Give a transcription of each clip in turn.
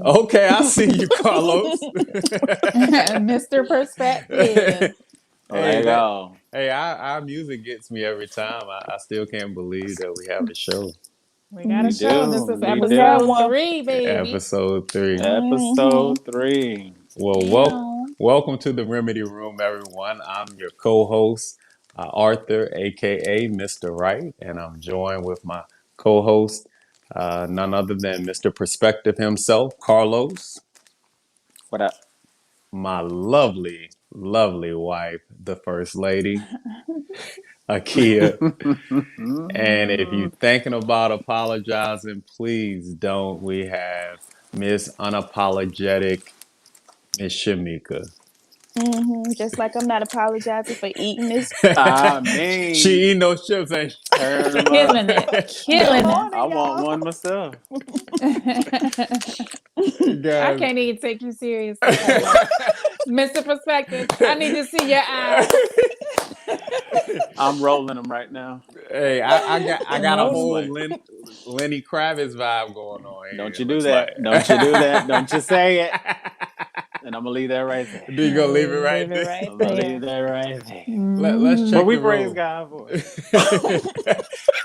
Okay, I see you, Carlos. Mr. Perspective. Hey, that Lego. hey, our music gets me every time. I still can't believe that we have a show. We got a We show. This do. is We We got do. episode one. 3, baby. Episode 3. Mm-hmm. Episode 3. Well, Yeah. welcome to the Remedy Room, everyone. I'm your co-host, Arthur, aka Mr. Wright, and I'm joined with my co-host, none other than Mr. Perspective himself, Carlos, What up? my lovely, lovely wife, the First Lady, Akia. And if you're thinking about apologizing, please don't. We have Miss Unapologetic Miss Shamika. Just like I'm not apologizing for eating this. I She mean, eat no chips, ain't turn 'em up. Killing it. Good Killing it. I morning, want y'all. one myself. I Guys. can't even take you seriously, Carlos. Mr. Perspective, I need to see your eyes. I'm rolling them right now. Hey, I got a Looks whole like. Lenny Kravitz vibe going on here. Don't It you do looks like. that. Don't you do that. Don't you say it. And I'm going to leave that right there. Do you gonna leave it right Leave it there? right I'm going to leave there. that right there. Let's But check we the praise room. God for it.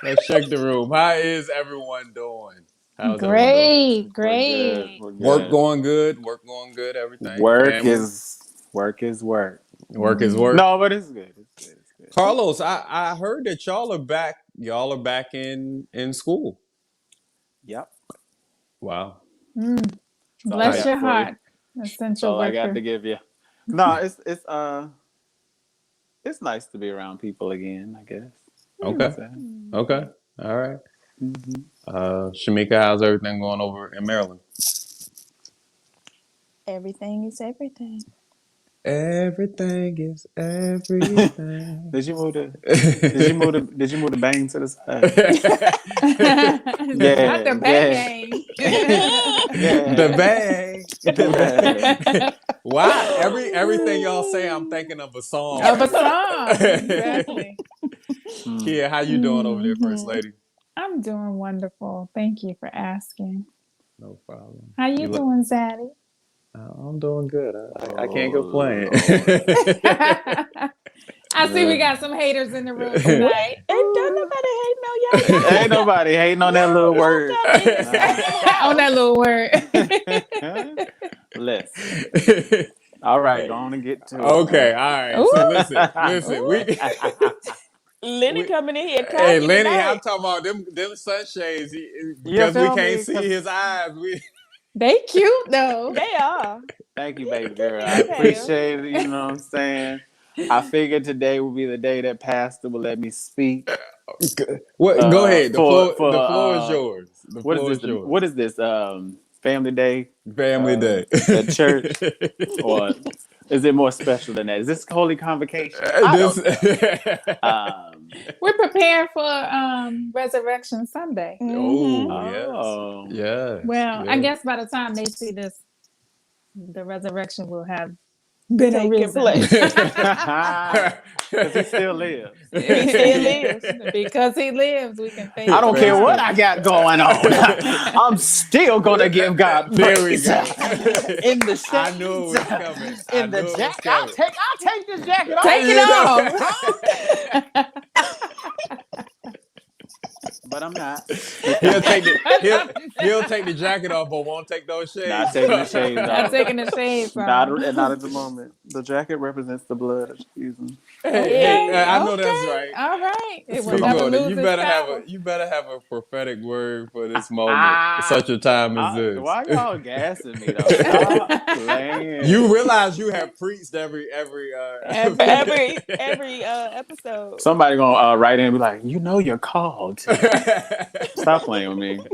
Let's check the room. How is everyone doing? How's everyone doing? Great, We're good. great. We're Work good. going good. Work going good. Everything. Work Family. is work. Work is work. No, but it's good. It's good. It's good. Carlos, I heard that y'all are back. Y'all are back in school. Yep. Wow. Mm. That's all I Bless got your for you. heart, That's essential all I got worker. to give you. No, it's nice to be around people again, I guess. Okay. So, Okay. All right. mhm. Shamika, how's everything going over in Maryland? Everything is everything. Everything is everything. Did you move the bang to the side? Not the Yeah, bang yeah. gang. The Yeah. bang. Why? Everything y'all say, I'm thinking of a song Of a right now. song, exactly. Hmm. Kia, how you doing over there, First Mhm. Lady? I'm doing wonderful. Thank you for asking. No problem. How you You look. doing, Zaddy? I'm doing good. I can't Oh complain. Lord. I see we Yeah. got some haters in the room We tonight. ain't done nobody hating on y'all. Ain't nobody hating on that little Y'all word. got me in the Nah. same On that house. little word. Listen. All right, go on and get to it. Okay, all right. So Ooh, listen. ooh. Lenny We coming in here hey cocky Lenny, I'm tonight. talking about them sunshades You because we feel can't me? see his 'Cause eyes. We They cute though. They are. thank you, They baby cute girl. I as hell. appreciate it. You know what I'm saying? I figured today would be the day that Pastor would let me speak. what? Go ahead. For The floor is yours. The what is floor this? is yours. What is this? Family Day Family Day. at church, or is it more special than that? Is this Holy Convocation? I This. don't know. Um, We're preparing for Resurrection Sunday. Mm-hmm. Oh yes, oh, yes, Well, I yes. guess by the time they see this, the resurrection will have been Taking arisen. place. because he still lives. He still is. Because he lives, we can I thank don't care God. what I got going on. I'm still gonna give God There we praise. go. In the I knew it shades, was coming. I in the knew it was jacket. I'll coming. take this jacket off. Take You it off. But I'm not. He'll take the he'll take the jacket off, but won't take those Not shades. taking the shades Not off. taking the shades Not off. at the moment. The jacket represents the blood of Jesus. Hey, Okay, I know that's okay, right. all right. It will Speak never on it. lose its power. You better have a prophetic word for this moment, such a time as this. Why y'all gassing me though? Stop playing. You realize you have preached every For Every every episode. Somebody gonna write in and be like, you know, you're called to. Stop playing with me.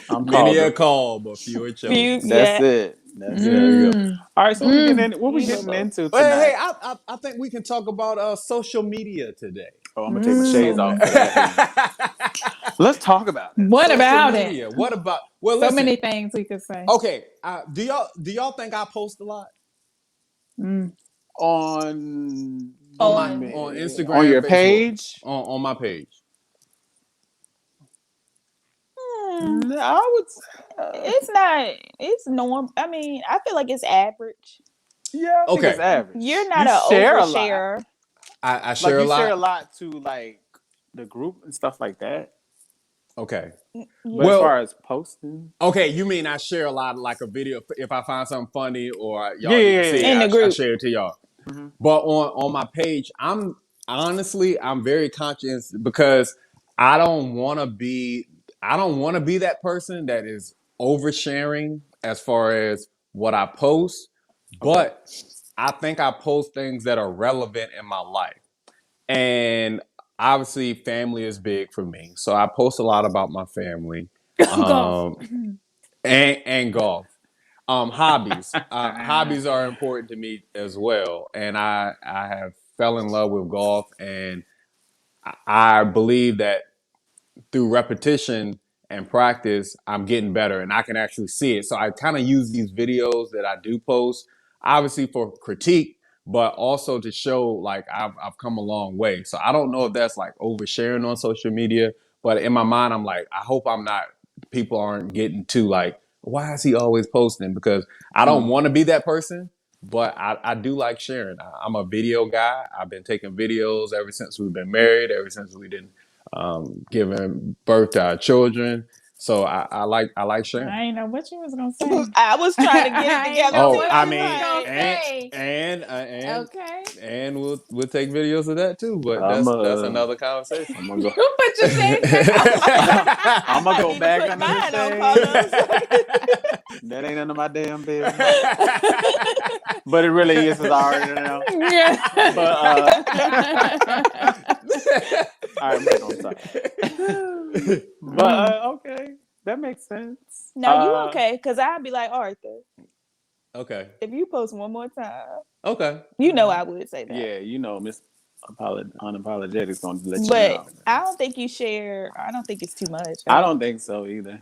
I'm Many called are to. called, but few are Few, chosen. That's yeah. it. That's There it. you go. mm, All right, so mm. what we getting Evil. into Hey, tonight? I think we can talk about social media today. Oh, I'm gonna take my shades So off for that then. Let's talk about it. What Social about it? media. What about? Well, So listen. many things we could say. Okay. Do y'all think I post a lot Mm. On on on on on Instagram, your Facebook, page. on my page? No, I would. It's not. It's norm. I mean, I feel like it's average. Yeah, I think it's Okay. average. You're not You an share a lot. oversharer. I Like share a you share a lot. lot to like the group and stuff like that. Okay. But as Well, far as posting, okay, you mean I share a lot, like a video. If I find something funny or yeah, y'all need to see it, In the I group. share it to y'all. Mhm. But on my page, I'm very conscious because I don't want to be that person that is oversharing as far as what I post. Okay. But I think I post things that are relevant in my life. And obviously family is big for me. So I post a lot about my family. Golf. And golf. Hobbies. Hobbies are important to me as well. And I have fell in love with golf, and I believe that through repetition and practice, I'm getting better and I can actually see it. So I kind of use these videos that I do post, obviously for critique, but also to show like I've come a long way. So I don't know if that's like oversharing on social media, but in my mind, I'm like, I hope people aren't getting too like, why is he always posting? Because I don't want to be that person. But I do like sharing. I'm a video guy. I've been taking videos ever since we've been married, ever since we didn't giving birth to our children. So I like sharing. I ain't know what you was gonna say. I was trying to get it I ain't together know Oh, too. what I you was mean, gonna and say. and Okay. and we'll take videos of that too. But I'm that's another conversation. gonna go. You put your things down. I'm gonna I go need to back put under mine the on, shade. Carlos. That ain't none of my damn business. But it really is. It's already now. Yeah. But all right, I'm back on top. But okay, that makes sense. Now you okay? Because I'd be like Arthur. Okay. If you post one more time, Okay. you know I would say that. Yeah, you know, Miss Unapologetic's gonna let you But know. I don't think you share. I don't think it's too much. I don't think so either.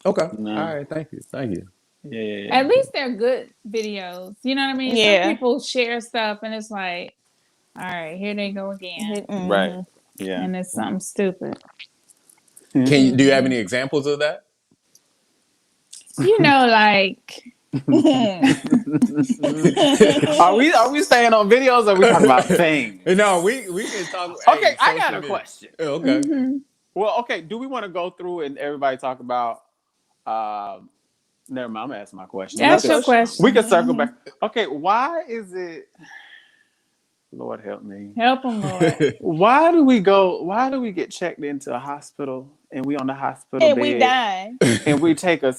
Okay. No. All right. Thank you. Thank you. Yeah. At least they're good videos. You know what I mean? Yeah. Some people share stuff and it's like, all right, here they go again. Mhm. Right. Yeah. And it's something stupid. Do you have any examples of that? You know, like Are we staying on videos or are we talking about things? No, we can talk. Okay, hey, I got social a media. question. Okay. mhm. Well, okay, do we want to go through and everybody talk about never mind, I'm gonna ask my question. Ask We your can- question. We can circle back. Okay, why is it Lord help me. Help them, Lord. Why do we get checked into a hospital and we on the hospital and bed we dying. and we take a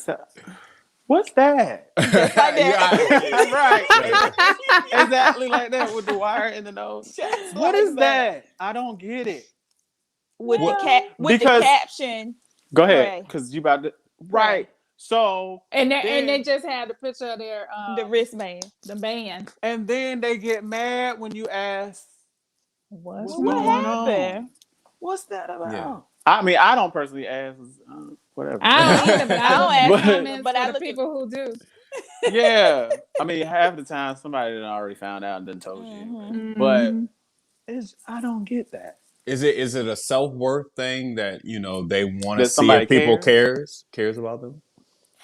what's that? Just like that. Right. Exactly like that with the wire in the nose. Just What like is that? I don't get it. With Well, the because- caption. Go ahead, Pray. because you about to right. So and then- they just had the picture of their The wristband. the band. and then they get mad when you ask What's what's What going on. happened? What's that about? Yeah. I mean, I don't personally ask whatever. I don't either, but I don't I ask don't But- comments but for I the look at- people who do. Yeah. I mean, half the time somebody done already found out and then told you. Mhm. But Mhm. I don't get that. Is it a self-worth thing that they want to That see somebody if people cares? cares about them?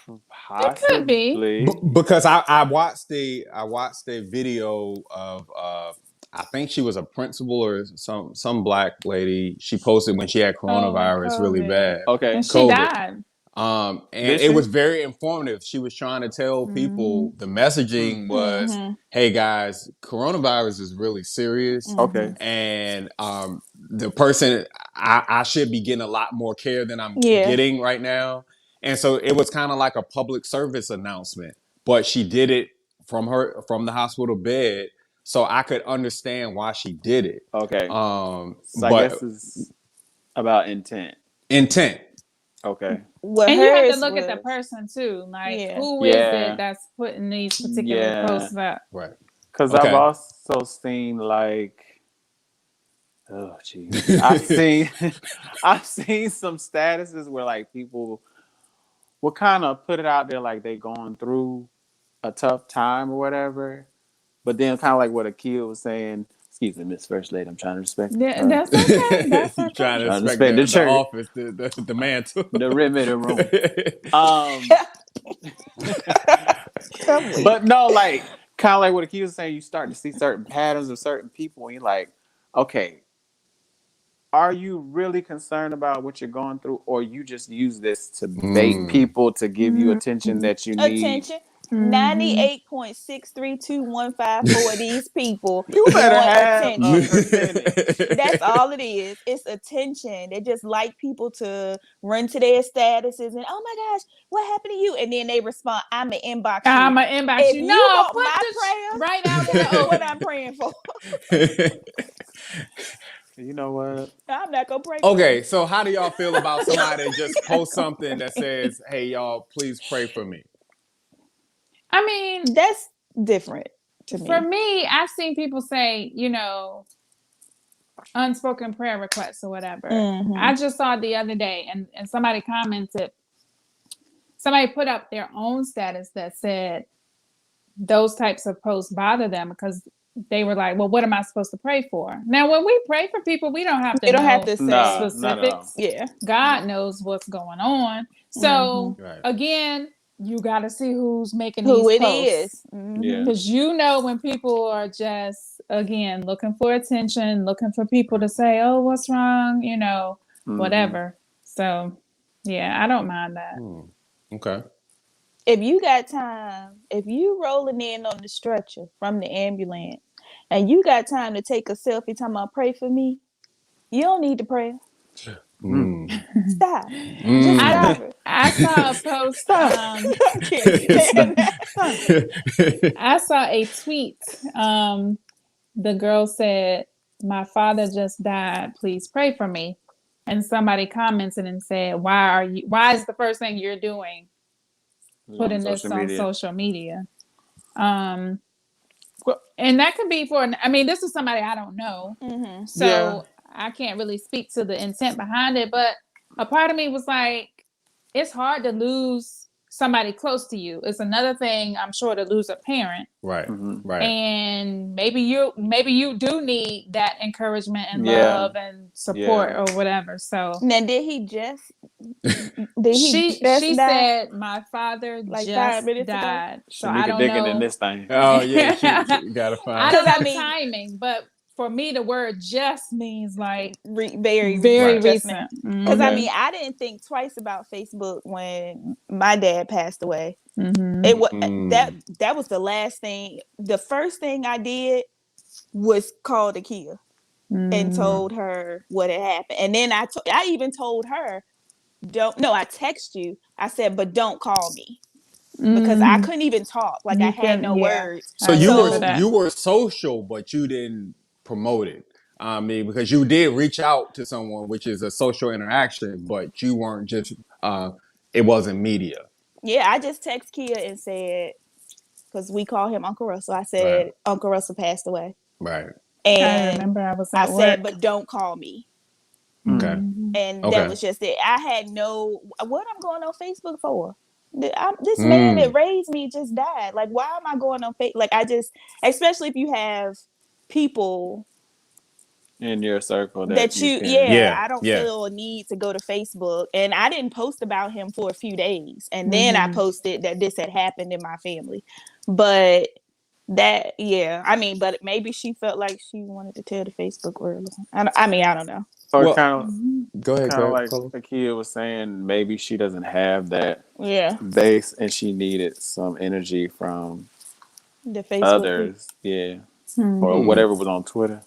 could be. Possibly. Because I watched the video of I think she was a principal or some black lady. She posted when she had coronavirus really COVID. bad. Okay. And she COVID. died. And Did it she? was very informative. She was trying to tell people the messaging was, Mhm. hey guys, coronavirus is really serious. Okay. And the person I should be getting a lot more care than I'm Yeah. getting right now. And so it was kind of like a public service announcement, but she did it from the hospital bed, so I could understand why she did it. Okay. So So I but guess it's about intent. intent. Okay. What And you have to hers look at the was- person too. Like, Yeah. who is Yeah. it that's putting these particular Yeah. posts up? Right. Because Okay. I've also seen oh geez. I've seen some statuses where like people will kind of put it out there like they going through a tough time or whatever. But then kind of like what Akil was saying, Excuse me, Miss First Lady. I'm trying to respect Yeah, that's okay. That's You okay. trying to Trying to respect respect the the church. office, the mantle. the rim of the room. I'm weak. But no, like kind of like what he was saying, you start to see certain patterns of certain people, and you're like, okay, are you really concerned about what you're going through, or you just use this to bait people to give you attention that you need? Attention. Mhm. 98.632154 of these people You better want have a attention. percentage. That's all it is. It's attention. They just like people to run to their statuses and, oh my gosh, what happened to you? And then they respond, I'ma inbox you. I'ma inbox If you. you No, want put my this prayers, right out in this the is what open. I'm praying for. You know what? I'm not gonna pray for Okay, you. so how do y'all feel about somebody that just post something that says, "Hey, y'all, please pray for me"? I mean, That's different to for me. me, I've seen people say, unspoken prayer requests or whatever. Mhm. I just saw it the other day and somebody commented, somebody put up their own status that said those types of posts bother them because they were like, well, what am I supposed to pray for? Now, when we pray for people, we don't have to You don't have know to say, Nah, not at all. specifics. yeah. God knows what's going on. So Right. again, you got to see who's making Who these it posts. is. Mhm. Yeah. Because when people are just, again, looking for attention, looking for people to say, oh, what's wrong, Mhm. whatever. So, yeah, I don't mind that. Okay. If you got time, if you rolling in on the stretcher from the ambulance and you got time to take a selfie talking about pray for me, you don't need to pray. Mm. Stop. Mm. Just stop it. I saw a post. Stop. I can't stand that. Stop. I saw a tweet. The girl said, "My father just died. Please pray for me." And somebody commented and said, Why is the first thing you're doing putting this on social media?" And that could be this is somebody I don't know. Mm-hmm. So I can't really speak to the intent behind it. But a part of me was like, it's hard to lose somebody close to you. It's another thing, I'm sure, to lose a parent. Right. Right. And maybe you do need that encouragement and Yeah. love and support or whatever. So Now, did he just she die? said my father Like 5 just minutes ago? died. So I Shanika don't digging know. in this thing. Oh yeah, she gotta find. I don't know I mean- timing, but for me, the word "just" means like very very just recent. Because Mhm. I mean, I didn't think twice about Facebook when my dad passed away. Mhm. It was that was the last thing. The first thing I did was call Akia and told her what had happened, and then I even told her, I text you. I said, but don't call me because I couldn't even talk. Like I had no words. So I you remember were that. you were social, but you didn't promote it. I mean, because you did reach out to someone, which is a social interaction, but you weren't just. It wasn't media. Yeah, I just text Kia and said, because we call him Uncle Russell. I said, Right. Uncle Russell passed away. Right. And I remember I was I at work. said, but don't call me. Okay. And Okay. that was just it. I had what I'm going on Facebook for? This man that raised me just died. Like, why am I going on Facebook? Like, especially if you have people In your circle that you can. Yeah, I don't yeah. feel a need to go to Facebook. And I didn't post about him for a few days. And then I posted that this had happened in my family. But but maybe she felt like she wanted to tell the Facebook world. I don't know. Or Well, kind go ahead. of like Cole. Akia was saying, maybe she doesn't have that Yeah, base and she needed some energy from the Facebook others. Yeah. Or whatever was on Twitter.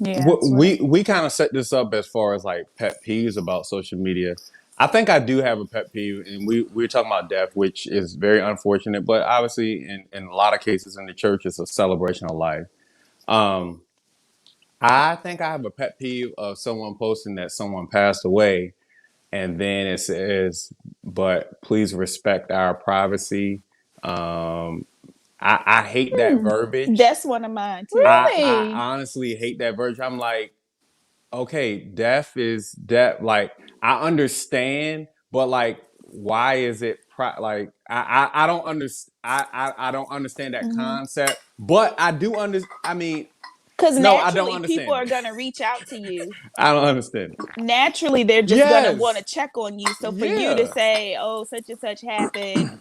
Yeah, We kind of set this up as far as like pet peeves about social media. I think I do have a pet peeve, and we're talking about death, which is very unfortunate, but obviously in a lot of cases in the church, it's a celebration of life. Um, I think I have a pet peeve of someone posting that someone passed away, and then it says, "But please respect our privacy." I hate that verbiage. That's one of mine too. I honestly hate that verbiage. I'm like, okay, death is death. Like, I understand, but like, why is it like I don't understand. I don't understand that concept, but I do understand. I mean, Because No, I don't naturally, people understand are it. gonna reach out to you. I don't understand it. Naturally, they're just gonna want to Yes. check on you. So for you to Yeah. say, "Oh, such and such happened,"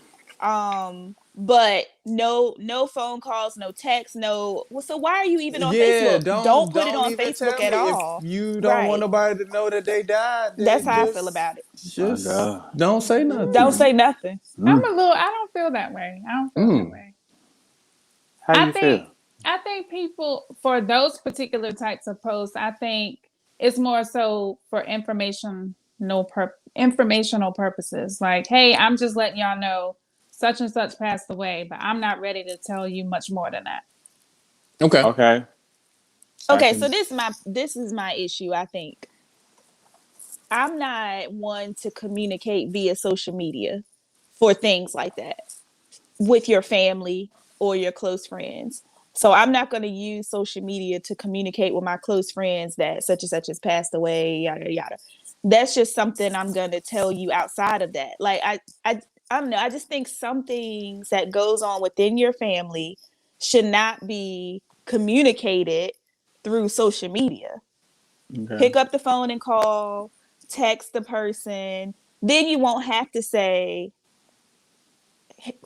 but no phone calls, no text, no. Well, so why are you even on Yeah, Facebook? Don't put it don't on even Facebook tell at me if all. you don't want Right. nobody to know that they died. That's Then how I feel about it. My just God. don't say Don't nothing. say nothing. I don't feel that way. I don't feel that Mm. way. How I you feel? think I think people for those particular types of posts, I think it's more so for informational purposes. Like, hey, I'm just letting y'all know such and such passed away, but I'm not ready to tell you much more than that. Okay. Okay. I Okay, can. so this is my issue. I think I'm not one to communicate via social media for things like that with your family or your close friends. So I'm not going to use social media to communicate with my close friends that such and such has passed away, yada yada. That's just something I'm going to tell you outside of that. Like I don't know. I just think some things that goes on within your family should not be communicated through social media. Okay. Pick up the phone and call, text the person. Then you won't have to say,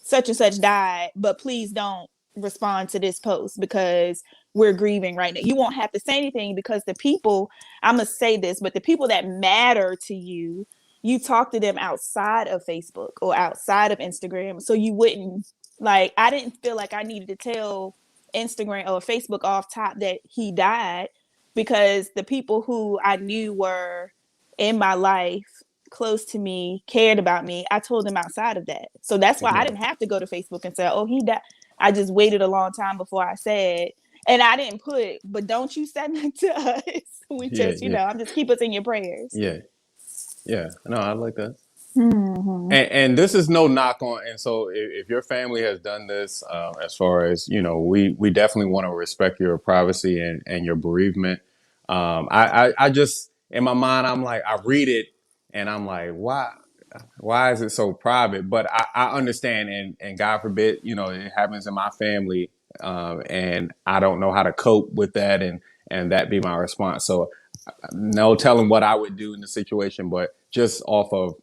such and such died, but please don't respond to this post because we're grieving right now. You won't have to say anything because the people, I'm going to say this, but the people that matter to you, you talk to them outside of Facebook or outside of Instagram. So you wouldn't, like, I didn't feel like I needed to tell Instagram or Facebook off top that he died because the people who I knew were in my life close to me, cared about me, I told them outside of that. So that's why I Yeah. didn't have to go to Facebook and say, oh, he died. I just waited a long time before I said, and I didn't put, but don't you send that to us. We Yeah. just, Yeah. I'm just keep us in your prayers. Yeah. Yeah. No, I like that. Mm-hmm. And this is no knock on. And so if your family has done this, as far as, we definitely want to respect your privacy and your bereavement. I just, in my mind, I'm like, I read it and I'm like, why is it so private? But I understand. And God forbid, it happens in my family. And I don't know how to cope with that. And that be my response. So no telling what I would do in the situation, but just off of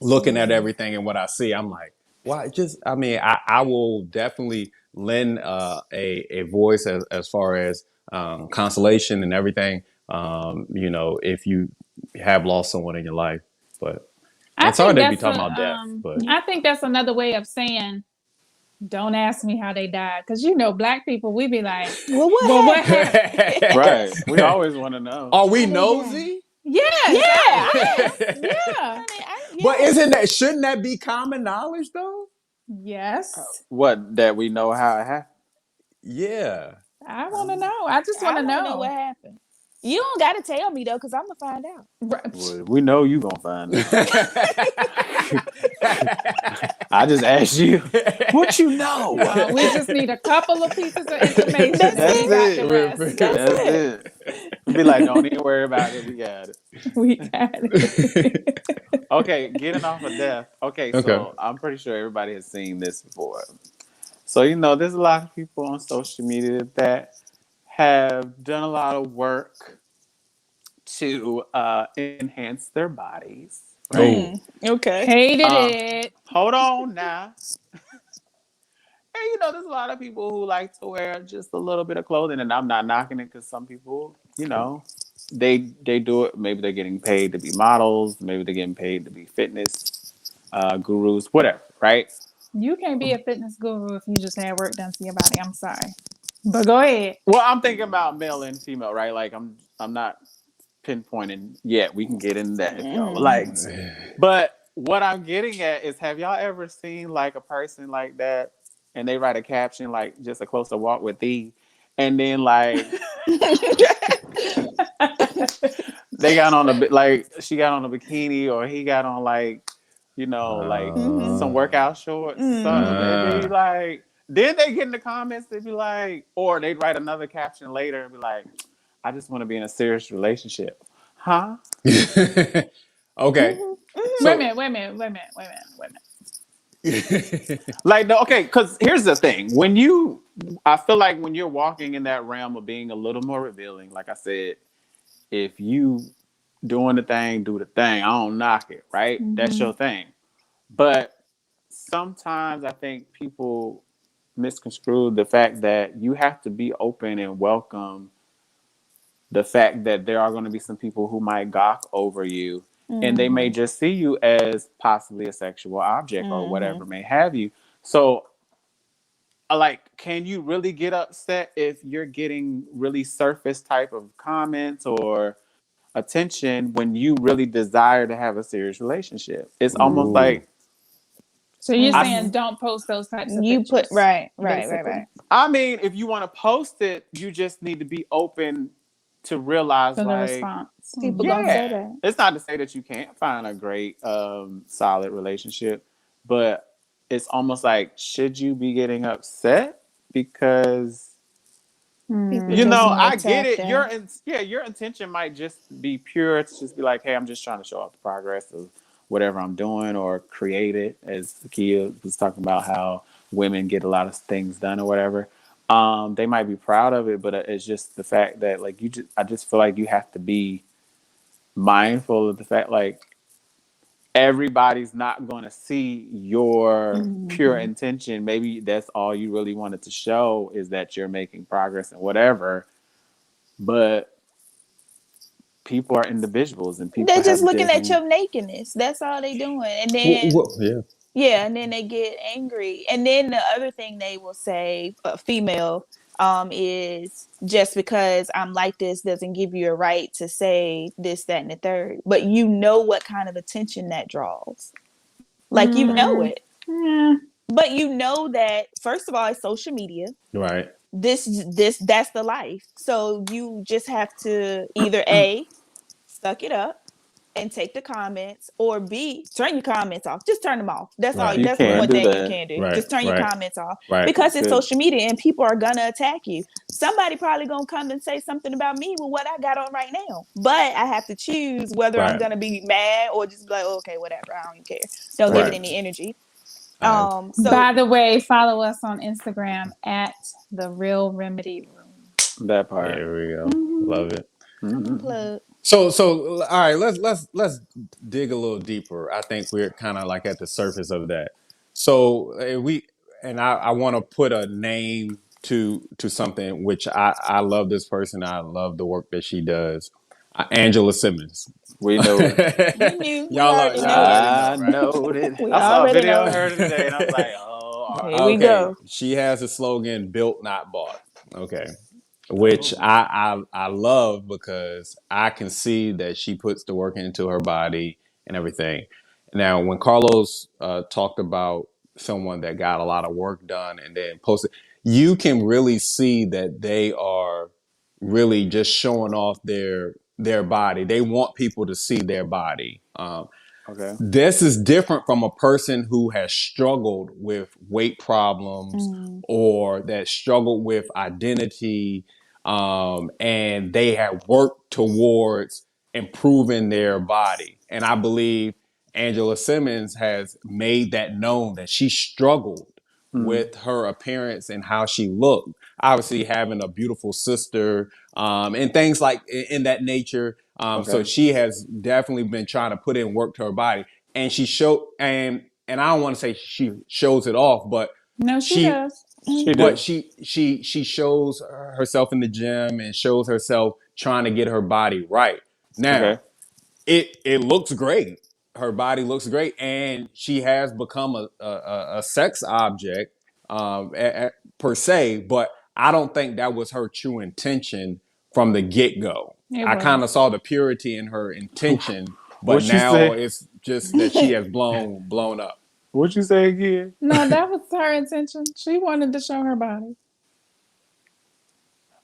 looking at everything and what I see, I'm like, why? I mean, I will definitely lend a voice as far as consolation and everything. If you have lost someone in your life, but I and sorry think to be that's talking about death, but I think that's another way of saying don't ask me how they died. Because Black people, we be like, Well, well, what happened? happened? Right. We always want to know. are we How they died? nosy? Yes, Yeah, I I am. am. Yeah. Honey, But yes. shouldn't that be common knowledge though? Yes. What, that we know how it happened? Yeah. I want to know. I just want I to want to know what know. happened. You don't got to tell me though, because I'm gonna find out. Well, we know you gonna find out. I just asked you what you know. We just need a couple of pieces of information and That's we got it. the rest. That's it. Be like, don't even worry about it. We got it. We got it. Okay, getting off of death. Okay, Okay. so I'm pretty sure everybody has seen this before. So, there's a lot of people on social media that have done a lot of work to enhance their bodies. Right? Oh. Okay. Hated Uh, it. Hold on now. And there's a lot of people who like to wear just a little bit of clothing, and I'm not knocking it because some people, they do it. Maybe they're getting paid to be models. Maybe they're getting paid to be fitness gurus, whatever. Right? You can't be a fitness guru if you just had work done to your body. I'm sorry. But go ahead. Well, I'm thinking about male and female, right? Like I'm not pinpointing yet. We can get into that if y'all would like. But what I'm getting at is, have y'all ever seen like a person like that, and they write a caption like "just a closer walk with thee," and then like they got on she got on a bikini, or he got on like some workout shorts or something, and they like, then they get in the comments, they be like, or they'd write another caption later and be like, I just want to be in a serious relationship. Huh? Okay. Wait a So minute. Like, no, okay, because here's the thing. I feel like when you're walking in that realm of being a little more revealing, like I said, if you doing the thing, do the thing. I don't knock it, right? That's Mm-hmm. your thing. But sometimes I think people misconstrue the fact that you have to be open and welcome the fact that there are going to be some people who might gawk over you, and they may Mm-hmm. just see you as possibly a sexual object or Mm-hmm. whatever may have you. So, like, can you really get upset if you're getting really surface type of comments or attention when you really desire to have a serious relationship? It's almost Ooh. like So you're I saying don't post those types of You put pictures, right. basically, I mean, if you want to post it, you just need to be open to realize, for the like, response. People Mm-hmm. gonna say yeah, that. it's not to say that you can't find a great, solid relationship, but it's almost like, should you be getting upset because People you just know, Mm-hmm. want to I get tap it. that. Your intention might just be pure. It's just be like, hey, I'm just trying to show off the progress of whatever I'm doing or create it. As Kia was talking about how women get a lot of things done or whatever. They might be proud of it, but it's just the fact that like I just feel like you have to be mindful of the fact like everybody's not going to see your pure Mm-hmm. intention. Maybe that's all you really wanted to show is that you're making progress and whatever, but people are individuals and people They're just have looking at different. your nakedness. That's all they doing. And then Yeah. yeah, and then they get angry. And then the other thing they will say, female, is just because I'm like this doesn't give you a right to say this, that, and the third. But you know what kind of attention that draws. Like you know Mm, it. yeah. But you know that first of all, it's social media. Right. That's the life. So you just have to either A, suck it up and take the comments, or B, turn your comments off. Just turn them off. That's all. Right. You That's the can Right. one do thing you that. can do. Right. Just turn your Right. comments off Right. You because it's could. social media and people are gonna attack you. Somebody probably gonna come and say something about me with what I got on right now, but I have to choose whether I'm Right. gonna be mad or just be like, okay, whatever. I don't even care. Don't give it Right. any energy. I So By the way, follow us on Instagram at The Real Remedy Room. That part. There we go. Mm-hmm. Love it. Mm-hmm. plug. So all right, let's dig a little deeper. I think we're kind of like at the surface of that. So I want to put a name to something which I love this person. I love the work that she does. Angela Simmons. We know it. We knew. We y'all already y'all knew. already know, I right? know it. We I saw a already video of know. her today, and I was like, oh, all Here right. we Okay, go. she has a slogan "Built Not Bought." Okay, which Oh, I love because I can see that she puts the work into her body and everything. Now, when Carlos talked about someone that got a lot of work done and then posted, you can really see that they are really just showing off their body. They want people to see their body. okay. This is different from a person who has struggled with weight problems Mm, or that struggled with identity, and they have worked towards improving their body. And I believe Angela Simmons has made that known that she struggled Mm, with her appearance and how she looked. Obviously, having a beautiful sister, and things like in that nature. So okay. she has definitely been trying to put in work to her body, and she showed, and I don't want to say she shows it off, but No, she she does. She Mm-hmm. but do. she shows herself in the gym and shows herself trying to get her body right. Now Okay. it looks great. Her body looks great, and she has become a sex object, per se. But I don't think that was her true intention from the get go. It I kind was. of saw the purity in her intention, but What you now say? it's just that she has blown up. What you say again? No, that was her intention. She wanted to show her body.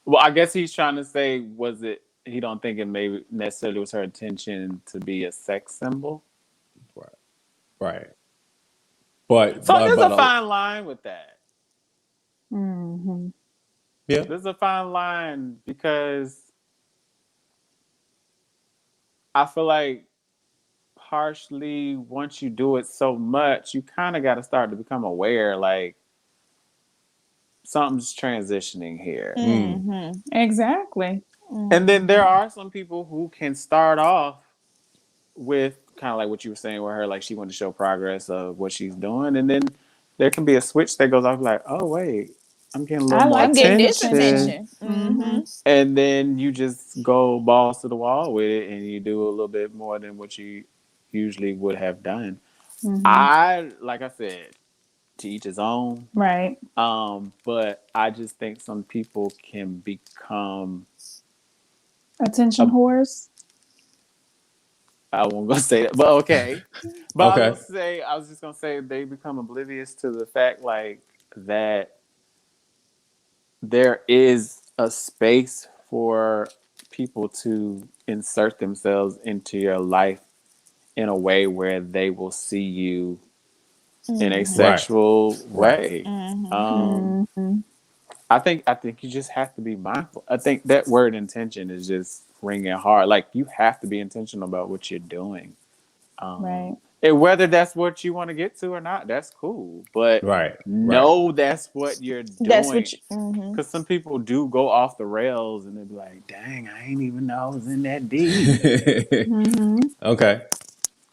Well, I guess he's trying to say, was it? He don't think it maybe necessarily was her intention to be a sex symbol. Right, right. But So but there's a but fine line with that. Mm-hmm. yeah, There's a fine line because I feel like partially, once you do it so much, you kind of got to start to become aware, like something's transitioning here. Mhm. Exactly. And then there are some people who can start off with kind of like what you were saying with her, like she wanted to show progress of what she's doing, and then there can be a switch that goes off, like, oh wait, I'm getting a little I more like I'm getting this attention. attention. Mhm. And then you just go balls to the wall with it, and you do a little bit more than what you usually would have done. I, like I said, to each his own. Right. But I just think some people can become, Attention whores. I won't go say that, but okay. But Okay. I was just gonna say they become oblivious to the fact, like, that there is a space for people to insert themselves into your life in a way where they will see you in a Right. sexual Right. way. Mhm. I think you just have to be mindful. I think that word intention is just ringing hard. Like, you have to be intentional about what you're doing. Right. And whether that's what you want to get to or not, that's cool. But Right. know that's what you're That's doing. what you. Because some people do go off the rails and they be like, dang, I ain't even know I was in that deep. Okay.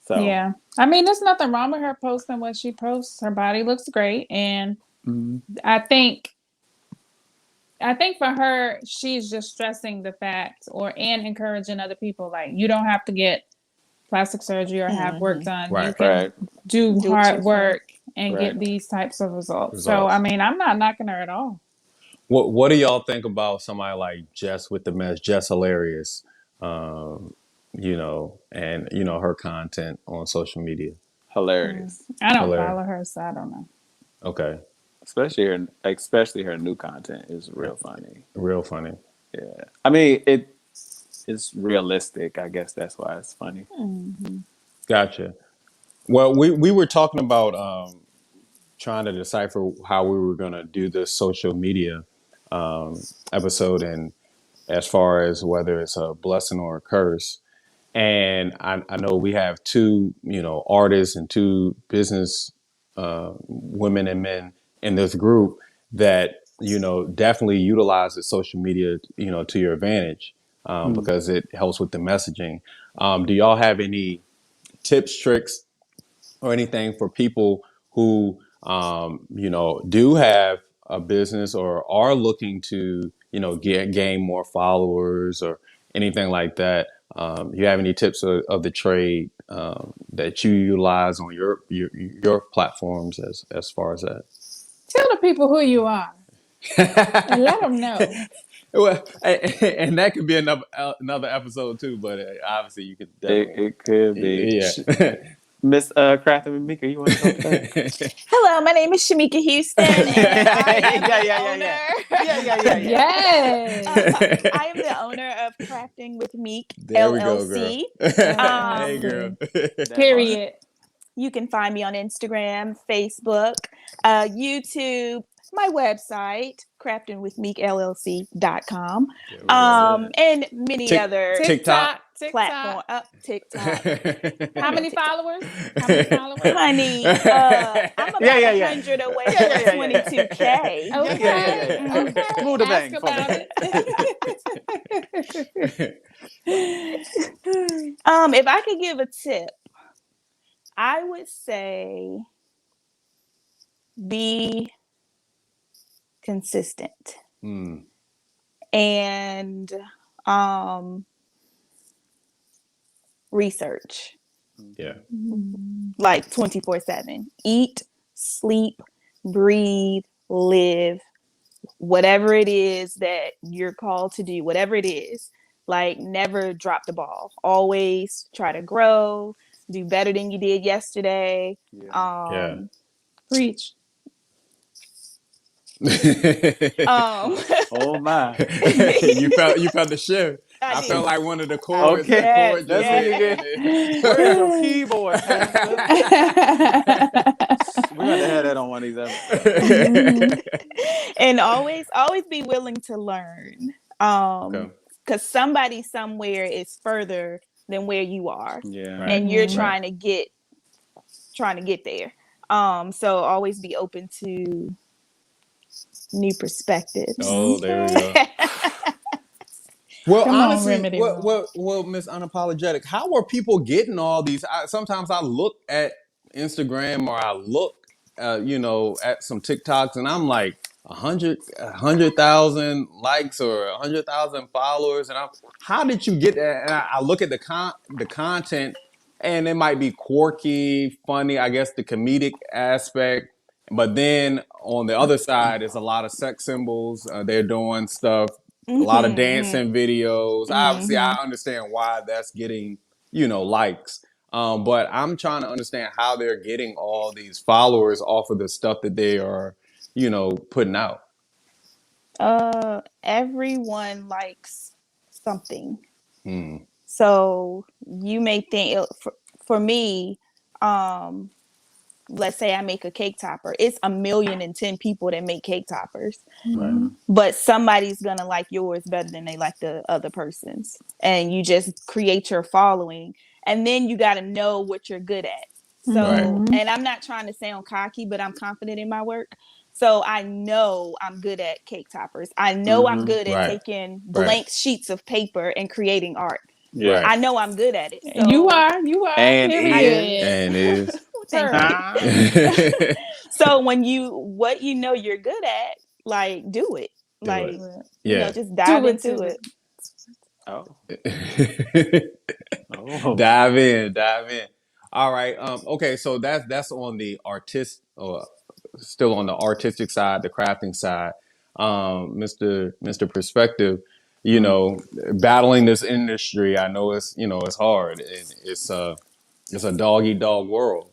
So, Yeah. I mean, there's nothing wrong with her posting what she posts. Her body looks great. And I think for her, she's just stressing the fact and encouraging other people, like, you don't have to get plastic surgery or have work done. You Right. can right, do Do it hard yourself. work and Right. get these types of results. So, I mean, I'm not knocking her at all. What do y'all think about somebody like Jess with the mess, Jess Hilarious? And her content on social media. hilarious. I don't Hilarious. follow her, so I don't know. Okay. Especially her new content is real funny. Real funny. Yeah, I mean it's realistic. I guess that's why it's funny. Gotcha. Well, we were talking about trying to decipher how we were going to do this social media episode, and as far as whether it's a blessing or a curse. And I know we have two, artists and two business women and men in this group that, definitely utilizes social media, to your advantage because it helps with the messaging. Do y'all have any tips, tricks, or anything for people who do have a business or are looking to gain more followers or anything like that? You have any tips of the trade that you utilize on your platforms as far as that? Tell the people who you are and let them know. Well, and that could be another episode too, but obviously you could definitely, It could be. yeah. Miss Crafton and Mika, you want to go first? Hello, my name is Shamika Houston, and I am the owner. Yeah. Yes. I am the owner of Crafting with Meek There we go, girl. LLC. Hey, girl. Period. You can find me on Instagram, Facebook, YouTube, my website, craftingwithmeekllc.com, and many other TikTok. platforms. TikTok. How many followers? Honey, I'm about 100 away from 22K. Okay. Smooth the Ask bang. about it. If I could give a tip, I would say be consistent and research. Yeah. Like 24/7. Eat, sleep, breathe, live, whatever it is that you're called to do, whatever it is. Like, never drop the ball. Always try to grow, do better than you did yesterday. Yeah. Preach. Oh my! you felt the shift. I felt like one of the chords. Okay, Chords that's just it. Where's your keyboard? We're gonna have that on one of these episodes. And always be willing to learn. Because somebody somewhere is further than where you are, Yeah. Right. and you're Mhm. trying to get there. So always be open to new perspectives. Oh, there we Okay. go. Well, Come on, honestly, Remedy Room. Miss Unapologetic, how are people getting all these? Sometimes I look at Instagram or I look, at some TikToks, and I'm like 100,000 likes or 100,000 followers, and how did you get that? And I look at the content, and it might be quirky, funny, I guess the comedic aspect, but then on the other side, is a lot of sex symbols. They're doing stuff, a lot of Mm-hmm, dancing videos. Obviously, mm-hmm. I understand why that's getting, likes. But I'm trying to understand how they're getting all these followers off of the stuff that they are, putting out. Everyone likes something. Hmm. So you may think for me, um, let's say I make a cake topper. It's 1,000,010 people that make cake toppers, Right. but somebody's gonna like yours better than they like the other person's, and you just create your following, and then you got to know what you're good at. Right. So, and I'm not trying to sound cocky, but I'm confident in my work. So I know I'm good at cake toppers. I know I'm good at Right. taking Right. blank sheets of paper and creating art. Yeah. Right. I know I'm good at it. So You are. And Period. And is. thank Period. you. So what you know you're good at, like do it. Do it. Like Yeah. just dive Do it into to it. Oh. Oh. Dive in. All right. Okay. So that's on the or still on the artistic side, the crafting side. Mr. Perspective, battling this industry. I know it's hard. It's a dog eat dog world.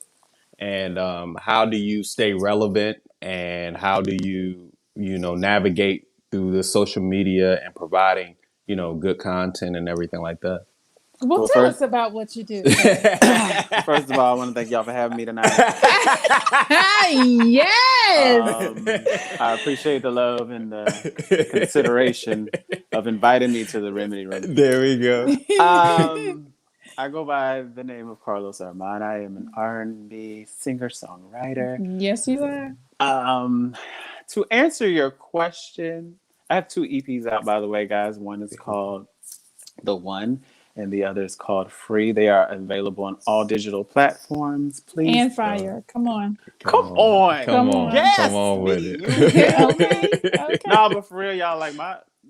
And how do you stay relevant? And how do you navigate through the social media and providing good content and everything like that? Well, Well, tell first- us about what you do. First of all, I want to thank y'all for having me tonight. Yes. I appreciate the love and the consideration of inviting me to the Remedy Room. There we go. I go by the name of Carlos Armand. I am an R&B singer-songwriter. Yes, you are. To answer your question, I have 2 EPs out, by the way, guys. One is called The One, and the other is called Free. They are available on all digital platforms. Please. And fire. Come on. Come on. Come on. Yes, Come on with me. it. Okay. No, but for real, y'all, like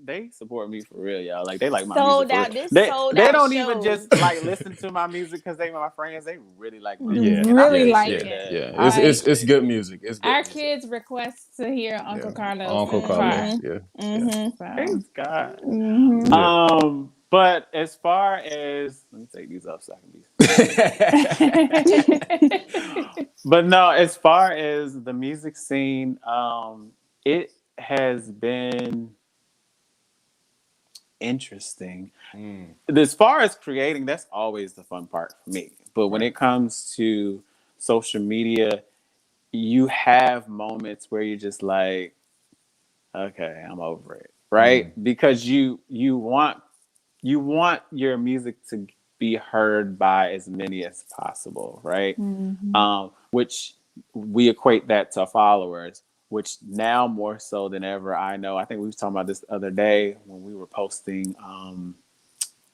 they support me for real, y'all. Like they like my Sold music. out. For This real. sold They out don't show. even just like listen to my music because they my friends. They really like my Yeah. music. And I Really like appreciate it. that. Yeah. All It's good music. It's good Our music. kids request to hear Uncle Carlos. Uncle and Carlos. Fire. Yeah. Mm-hmm. So. Thanks God. Mm-hmm. Yeah. But as far as let me take these up so I can be. But no, as far as the music scene, it has been interesting. As far as creating, that's always the fun part for me. But when it comes to social media, you have moments where you're just like, okay, I'm over it, right? Because you want your music to be heard by as many as possible, right? Which we equate that to followers, which now more so than ever, I know. I think we were talking about this the other day when we were posting on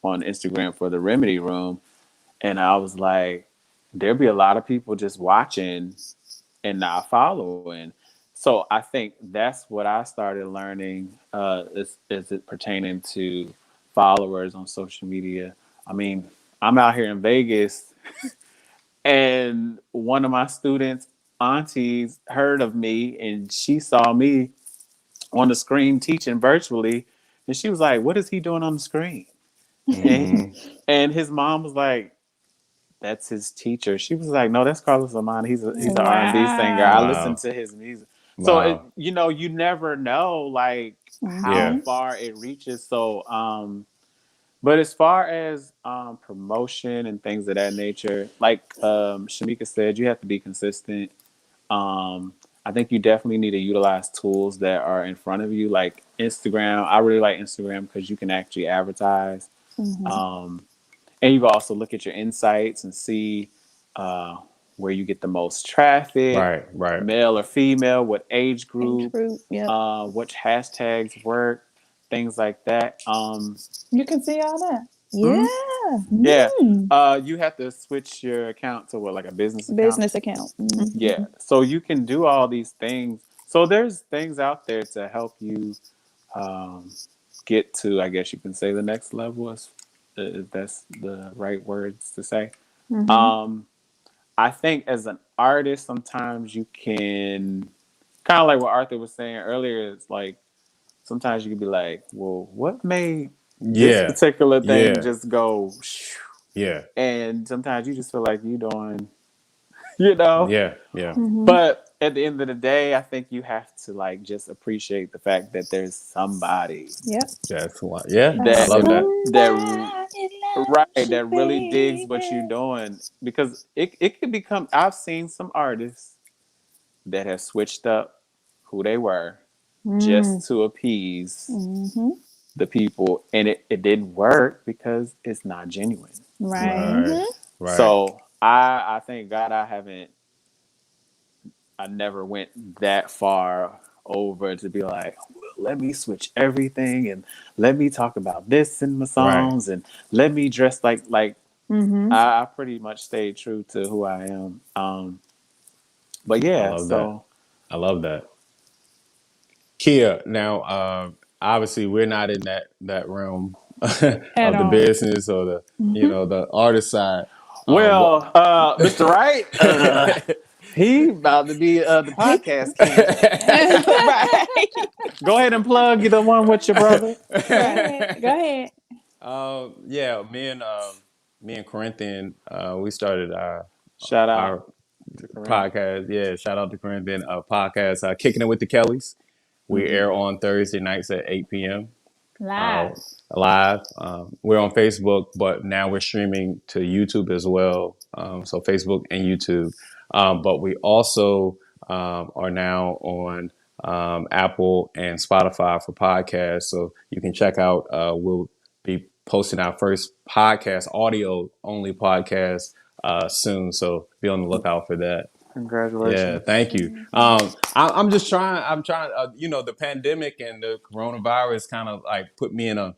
Instagram for the Remedy Room, and I was like, there'll be a lot of people just watching and not following. So I think that's what I started learning is it pertaining to followers on social media. I mean, I'm out here in Vegas and one of my students' aunties heard of me and she saw me on the screen teaching virtually. And she was like, what is he doing on the screen? And his mom was like, that's his teacher. She was like, no, that's Carlos Amon. He's an R&B singer. I listen to his music. So, you never know like how far it reaches. So, but as far as promotion and things of that nature, like Shamika said, you have to be consistent. I think you definitely need to utilize tools that are in front of you, like Instagram. I really like Instagram because you can actually advertise. And you also look at your insights and see where you get the most traffic, Right. male or female, what age Age group, group. Yep. which hashtags work, things like that. You can see all that. Yeah. Yeah. Mm. You have to switch your account to what, like a business account? Business account. Mhm. Yeah. So you can do all these things. So there's things out there to help you um, get to, I guess you can say, the next level, if that's the right words to say. Mhm. I think as an artist, sometimes you can kind of like what Arthur was saying earlier. It's like sometimes you can be like, well, what made this Yeah. particular thing Yeah. just go? Yeah. And sometimes you just feel like you doing, you know. Yeah. Yeah. Mhm. But at the end of the day, I think you have to like just appreciate the fact that there's somebody Yep. That's why. Yeah. I that love that. that really digs what you're doing, because it could become. I've seen some artists that have switched up who they were just to appease Mm-hmm. the people, and it didn't work because it's not genuine. Right. Right. Right. So I thank God I never went that far over to be like, well, let me switch everything and let me talk about this in my Right. songs and let me dress like Mm-hmm. I pretty much stayed true to who I am. But I yeah, love that. so I love that. Kia, now obviously we're not in that realm of At the all. business or the Mm-hmm. the artist side. But well, Mr. Wright, he about to be the podcast king. Right. Go ahead and plug the one with your brother. Go ahead. Go ahead. Yeah, me and Corinthian, we started Shout out our to Corinne. podcast. Yeah, shout out to Corinthian podcast, Kicking It with the Kellys. We Mm-hmm. air on Thursday nights at 8 p.m. Live. Live. We're on Facebook, but now we're streaming to YouTube as well. So Facebook and YouTube. But we also are now on Apple and Spotify for podcasts. So you can check out. We'll be posting our first podcast, audio only podcast soon. So be on the lookout for that. Yeah, Congratulations. thank you. I'm just trying. I'm trying. The pandemic and the coronavirus kind of like put me in a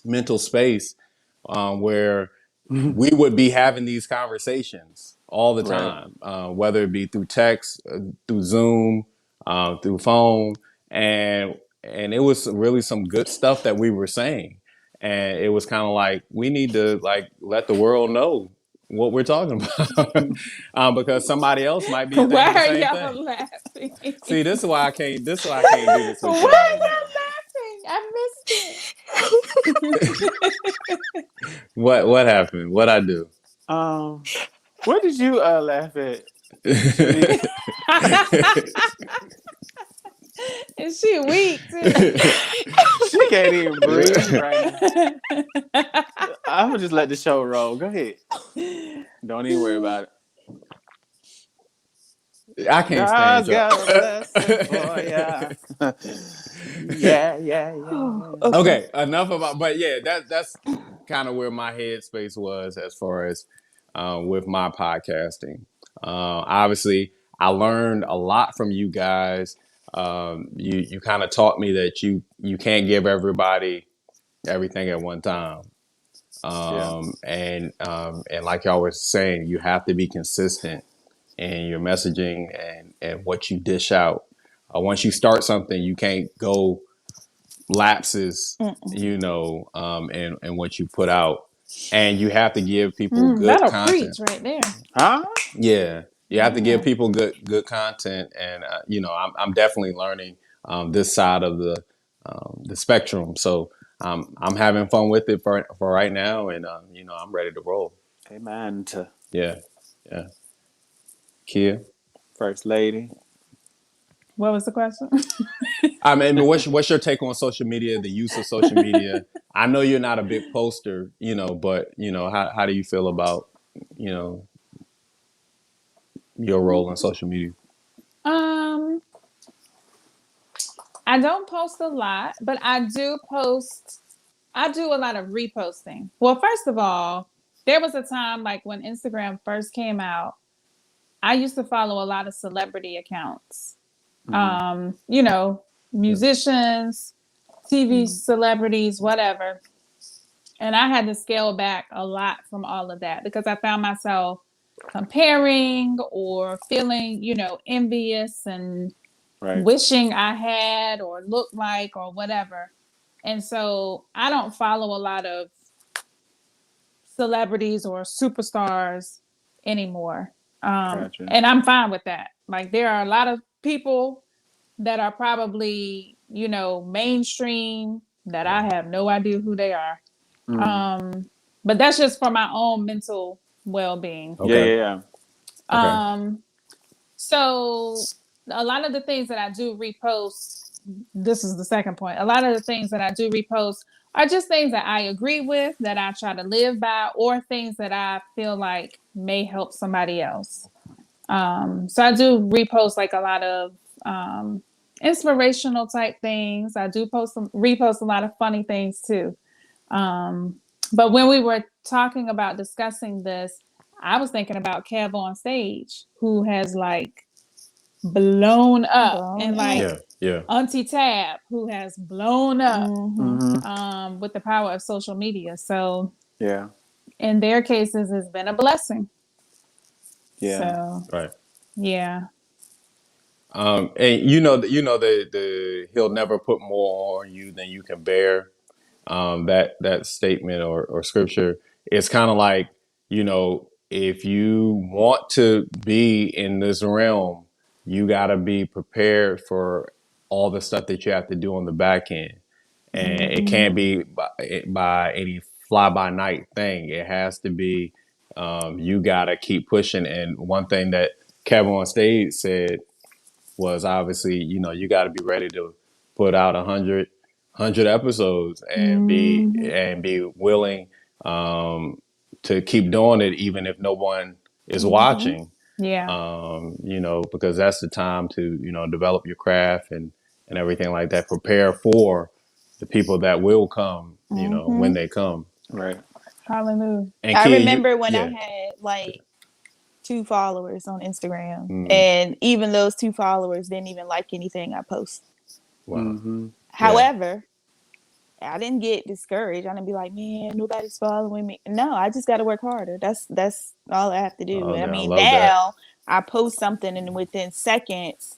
mental space where we would be having these conversations all the Right. time, whether it be through text, through Zoom, through phone, and it was really some good stuff that we were saying, and it was kind of like we need to like let the world know what we're talking about because somebody else might be Why thinking the are same y'all thing. laughing? See, this is why I can't. This is why I can't do this with Why y'all are anymore. y'all laughing? I missed it. What happened? What I do? What did you laugh at? Shanique? And she weak too. She can't even breathe right now. I'm gonna just let the show roll. Go ahead. Don't even worry about it. I can't stand God's y'all. got a blessing for ya. Yeah. Okay. Okay, enough about. But yeah, that's kind of where my headspace was as far as with my podcasting. Obviously, I learned a lot from you guys. You kind of taught me that you can't give everybody everything at one time. Yeah. And like y'all was saying, you have to be consistent in your messaging and what you dish out. Once you start something, you can't go lapses, and what you put out, and you have to give people good That'll content. preach right there. Huh? Yeah, you have to give Yeah. people good content, and I'm definitely learning this side of the spectrum. So I'm having fun with it for right now, and I'm ready to roll. Amen to Yeah, yeah. Kia, First Lady. What was the question? I mean, what's your take on social media? The use of social media. I know you're not a big poster, but how do you feel about you know your role in social media? Um, I don't post a lot, but I do post. I do a lot of reposting. Well, first of all, there was a time like when Instagram first came out, I used to follow a lot of celebrity accounts. You know, musicians, TV celebrities, whatever. And I had to scale back a lot from all of that because I found myself comparing or feeling, you know, envious and Right. wishing I had or looked like or whatever. And so I don't follow a lot of celebrities or superstars anymore. Gotcha. And I'm fine with that. Like there are a lot of people that are probably, you know, mainstream that I have no idea who they are. But that's just for my own mental well-being. Okay. Yeah. Okay. So a lot of the things that I do repost, this is the second point. A lot of the things that I do repost are just things that I agree with, that I try to live by, or things that I feel like may help somebody else. So I do repost like a lot of inspirational type things. I do repost a lot of funny things too. But when we were talking about discussing this, I was thinking about Kev on stage, who has like blown up, and like Yeah. Yeah. Auntie Tab, who has blown up Mm-hmm. with the power of social media. So Yeah. in their cases, it's been a blessing. Yeah. So Right. yeah. And the he'll never put more on you than you can bear. That statement or scripture, it's kind of like, if you want to be in this realm, you got to be prepared for all the stuff that you have to do on the back end, and it can't be by any fly by night thing. It has to be, you got to keep pushing. And one thing that Kevin on stage said was, obviously, you got to be ready to put out 100 episodes and be willing, to keep doing it even if no one is watching. Yeah. Because that's the time to, develop your craft and everything like that. Prepare for the people that will come, when they come. Right. Hallelujah. And I Kia, remember when I yeah. had like 2 followers on Instagram, Mm, and even those 2 followers didn't even like anything I post. wow. Mm-hmm. However, I didn't get discouraged. I didn't be like, man, nobody's following me. No, I just got to work harder. That's all I have to do. Oh, And I yeah, I mean, love that. now I post something, and within seconds,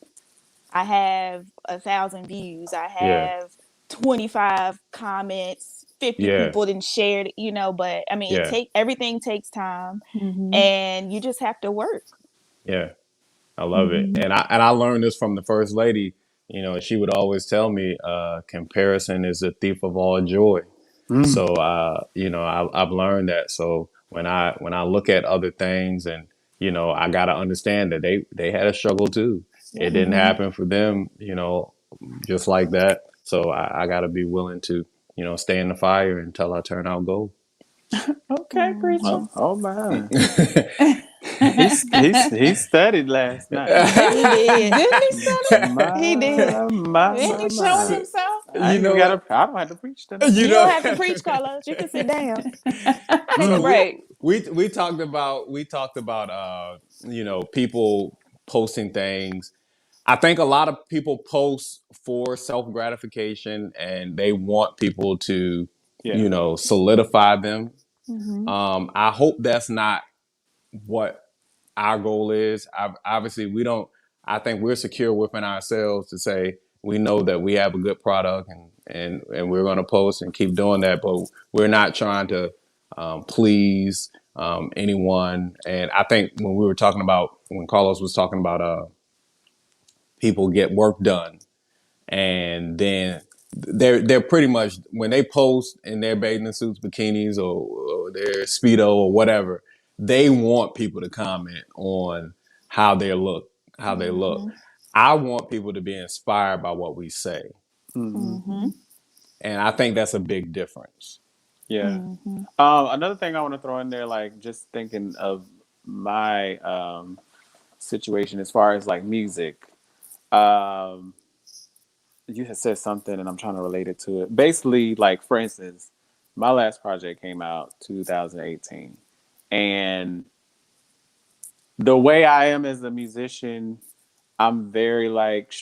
I have 1,000 views. I Yeah, have 25 comments. 50 yeah, people didn't share it, but I mean, yeah, everything takes time, Mm-hmm. and you just have to work. yeah. I love it. Mm-hmm. And I learned this from the first lady. She would always tell me, comparison is the thief of all joy. Mm. So, I've learned that. So when I look at other things, and I gotta understand that they had a struggle too. Yeah. It didn't happen for them, just like that. So I gotta be willing to, stay in the fire until I turn out gold. Okay, preacher. Oh my. He studied last night. He did. Didn't he study? He did. Ain't he showing My. himself? I ain't even I don't have to preach tonight. You You know. don't have to preach, Carlos. You can sit down. Take a So break. we talked about people posting things. I think a lot of people post for self gratification, and they want people to, Yeah. solidify them. Mm-hmm. I hope that's not what our goal is. Obviously, we don't. I think we're secure within ourselves to say we know that we have a good product, and we're going to post and keep doing that. But we're not trying to, please, anyone. And I think when Carlos was talking about, people get work done, and then they're pretty much, when they post in their bathing suits, bikinis, or their speedo or whatever, they want people to comment on how they look, how they look. I want people to be inspired by what we say, Mm-hmm. and I think that's a big difference. Yeah. Another thing I want to throw in there, like just thinking of my situation as far as like music. Um, you had said something, and I'm trying to relate it to it. Basically, like for instance, my last project came out 2018. And the way I am as a musician, I'm very like,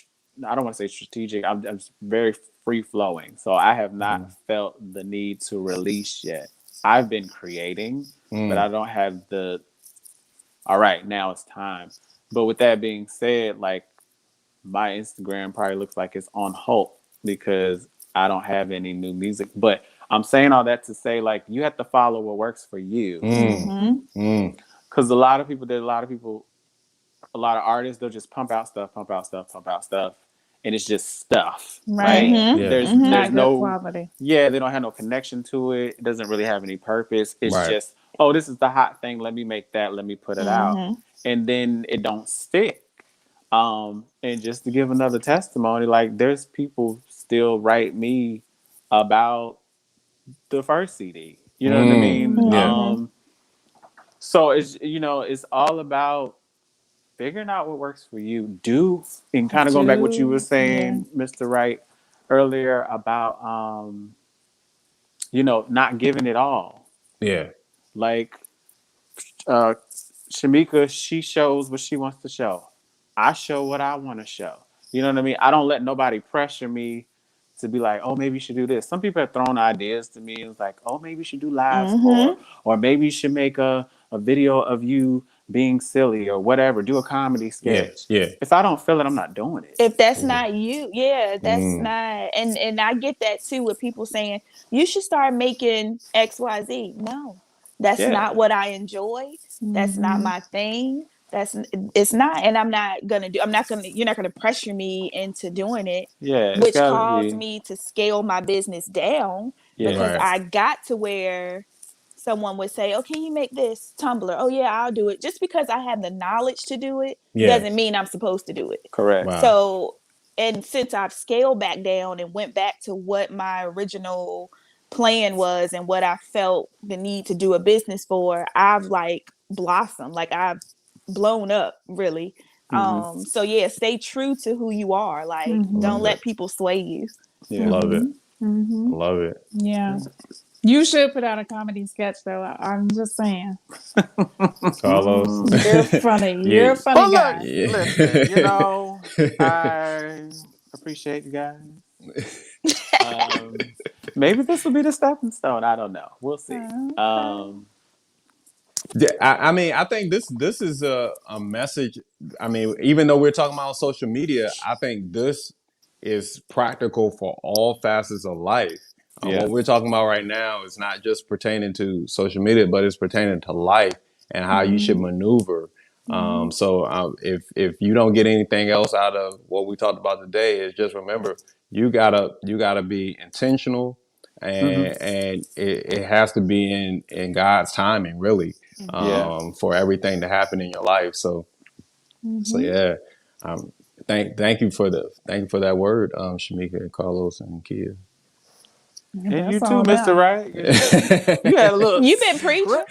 I don't want to say strategic. I'm very free flowing. So I have not felt the need to release yet. I've been creating, but I don't have the, all right, now it's time. But with that being said, like my Instagram probably looks like it's on hold because I don't have any new music. But I'm saying all that to say, like, you have to follow what works for you. Because a lot of people, a lot of artists, they'll just pump out stuff, and it's just stuff. Right. Like, Yeah. there's Not good no quality. yeah, they don't have no connection to it. It doesn't really have any purpose. It's Right. just, oh, this is the hot thing. Let me make that. Let me put it out, and then it don't stick. And just to give another testimony, like there's people still write me about the first CD. You know what I mean? Yeah. So it's, it's all about figuring out what works for you. Do, and kind of going back to what you were saying, Mr. Wright, earlier about not giving it all. Yeah. Like Shamika, she shows what she wants to show. I show what I want to show. You know what I mean? I don't let nobody pressure me to be like, oh, maybe you should do this. Some people have thrown ideas to me and it's like, oh, maybe you should do lives, or maybe you should make a video of you being silly or whatever. Do a comedy sketch. Yeah. If I don't feel it, I'm not doing it. If that's not you, that's not. And I get that too with people saying you should start making XYZ. No, that's not what I enjoy. That's not my thing. It's not, and you're not gonna pressure me into doing it. Yeah, which caused me to scale my business down because Right. I got to where someone would say, "Oh, can you make this Tumblr?" Oh yeah, I'll do it. Just because I have the knowledge to do it doesn't mean I'm supposed to do it. Correct. Wow. So, and since I've scaled back down and went back to what my original plan was and what I felt the need to do a business for, I've like blossomed, like I've blown up really. So yeah, stay true to who you are. Like, don't let people sway you. Yeah. Love it. Love it. Yeah. You should put out a comedy sketch though. I'm just saying. Carlos. You're funny. Yeah. You're a funny Well, guy. look, Yeah. listen, I appreciate you guys. Maybe this will be the stepping stone. I don't know. We'll see. Yeah, I mean, I think this is a message. I mean, even though we're talking about social media, I think this is practical for all facets of life. What we're talking about right now is not just pertaining to social media, but it's pertaining to life and how you should maneuver. So if you don't get anything else out of what we talked about today, is just remember you gotta be intentional, and it has to be in God's timing, really, for everything to happen in your life. So yeah, thank you for that word, Shamika and Carlos and Kia. And you That's too, all Mr. that. Wright. You had a little. You've been preaching.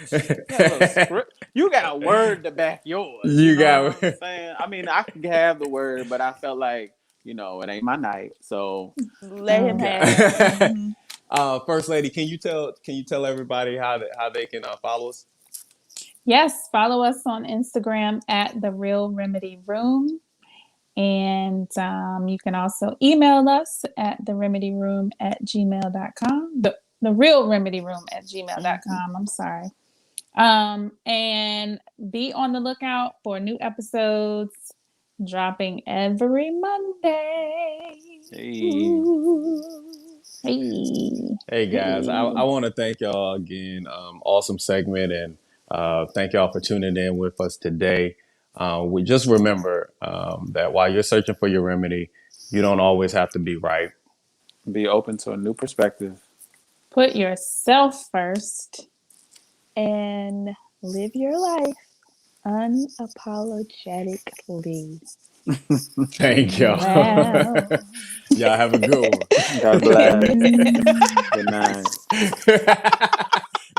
You got a word to back yours. You know got- what I'm saying? I mean, I could have the word, but I felt like, it ain't my night. So Let him have it. First Lady, can you tell everybody how they can follow us? Yes, follow us on Instagram at The Real Remedy Room. And you can also email us at theremedyroom@gmail.com. The Real Remedy Room @gmail.com. I'm sorry. And be on the lookout for new episodes dropping every Monday. Hey. Ooh. Hey. Guys, I want to thank y'all again. Awesome segment, and thank y'all for tuning in with us today. We just remember that while you're searching for your remedy, you don't always have to be right. Be open to a new perspective. Put yourself first. And live your life unapologetically. Thank y'all. Wow. Y'all have a good one. God bless. Good night.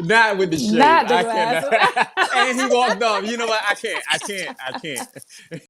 Not with the shade. Not the I glasses. cannot. And he walked off. You know what? I can't.